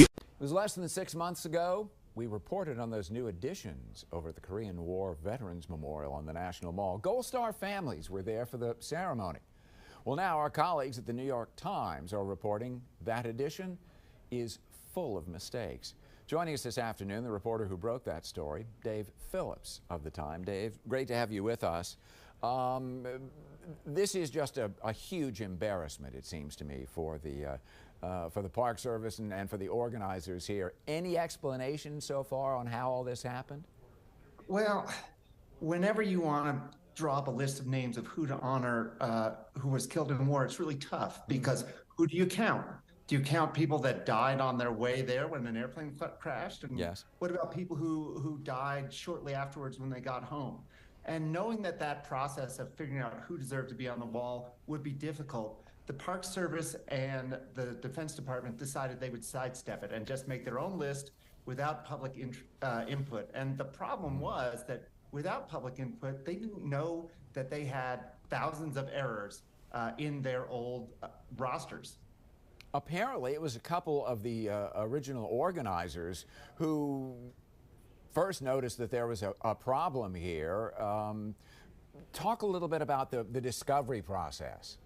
It was less than 6 months ago. We reported on those new additions over at the Korean War Veterans Memorial on the National Mall. Gold Star families were there for the ceremony. Well, now our colleagues at the New York Times are reporting that addition is full of mistakes. Joining us this afternoon, the reporter who broke that story, Dave Phillips of the Time. Dave, great to have you with us. This is just a huge embarrassment, it seems to me, for the Park Service and for the organizers here. Any explanation so far on how all this happened? Well, whenever you want to draw up a list of names of who to honor who was killed in war, it's really tough because who do you count? Do you count people that died on their way there when an airplane crashed? And yes. What about people who died shortly afterwards when they got home? And knowing that that process of figuring out who deserved to be on the wall would be difficult, the Park Service and the Defense Department decided they would sidestep it and just make their own list without public input. And the problem was that without public input, they didn't know that they had thousands of errors in their old rosters. Apparently, it was a couple of the original organizers who first noticed that there was a problem here. Talk a little bit about the discovery process.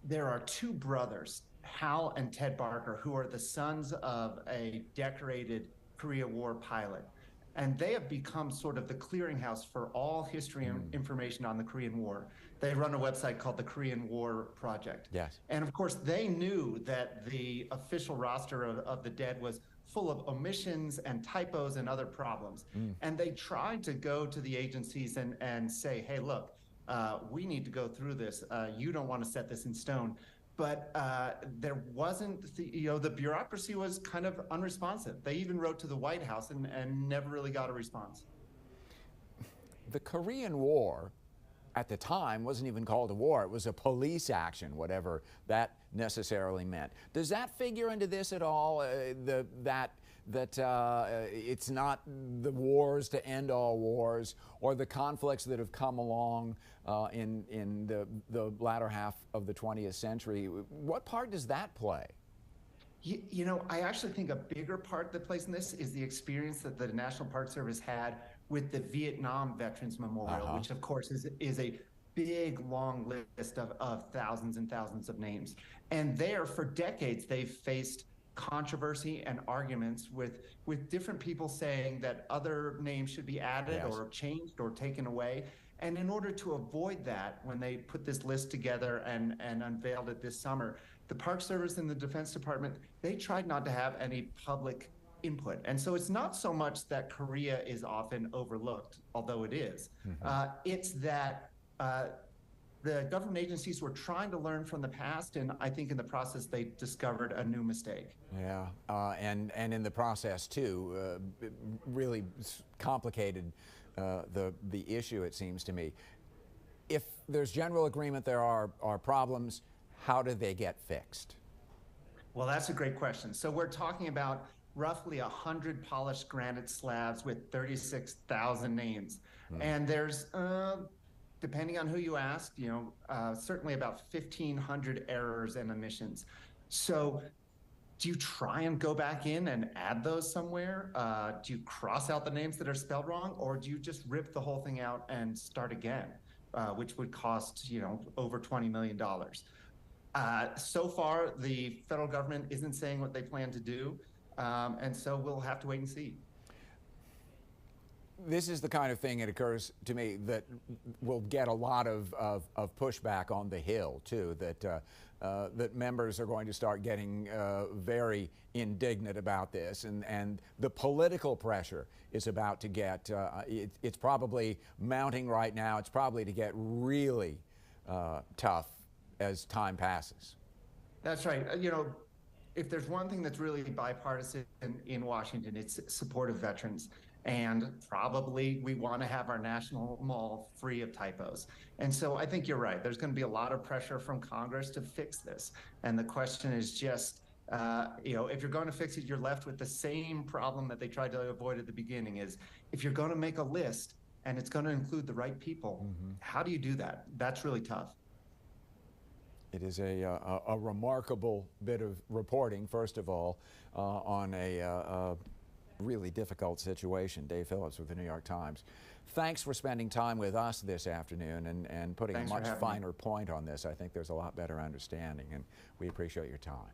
There are two brothers, Hal and Ted Barker, who are the sons of a decorated Korea War pilot. And they have become sort of the clearinghouse for all history and information on the Korean War. They run a website called the Korean War Project. Yes. And of course, they knew that the official roster of the dead was full of omissions and typos and other problems. And they tried to go to the agencies and say, hey, look, we need to go through this. You don't want to set this in stone. But there wasn't, the bureaucracy was kind of unresponsive. They even wrote to the White House and never really got a response. The Korean War at the time wasn't even called a war. It was a police action, whatever that necessarily meant. Does that figure into this at all, that it's not the wars to end all wars or the conflicts that have come along in the latter half of the 20th century? What part does that play? You know, I actually think a bigger part that plays in this is the experience that the National Park Service had with the Vietnam Veterans Memorial, which of course is a big, long list of thousands and thousands of names. And there, for decades, they've faced controversy and arguments with different people saying that other names should be added or changed or taken away. And in order to avoid that, when they put this list together and unveiled it this summer, the Park Service and the Defense Department, they tried not to have any public input. And so it's not so much that Korea is often overlooked, although it is. It's that the government agencies were trying to learn from the past, and I think in the process they discovered a new mistake. Yeah, and in the process too, really complicated the issue, it seems to me. If there's general agreement there are problems, how do they get fixed? Well, that's a great question. So we're talking about roughly 100 polished granite slabs with 36,000 names. And there's, depending on who you ask, certainly about 1,500 errors and omissions. So do you try and go back in and add those somewhere? Do you cross out the names that are spelled wrong, or do you just rip the whole thing out and start again, which would cost, over $20 million? So far, the federal government isn't saying what they plan to do, and so we'll have to wait and see. This is the kind of thing, it occurs to me, that will get a lot of pushback on the Hill, too, that members are going to start getting very indignant about this. And the political pressure is about to get, it's probably mounting right now. It's probably to get really tough as time passes. That's right. If there's one thing that's really bipartisan in Washington, it's support of veterans. And probably we want to have our national mall free of typos. And so I think you're right. There's going to be a lot of pressure from Congress to fix this. And the question is just, if you're going to fix it, you're left with the same problem that they tried to avoid at the beginning is if you're going to make a list and it's going to include the right people, how do you do that? That's really tough. It is a remarkable bit of reporting, first of all, on a really difficult situation. Dave Phillips with the New York Times. Thanks for spending time with us this afternoon and putting a much finer point on this. I think there's a lot better understanding, and we appreciate your time.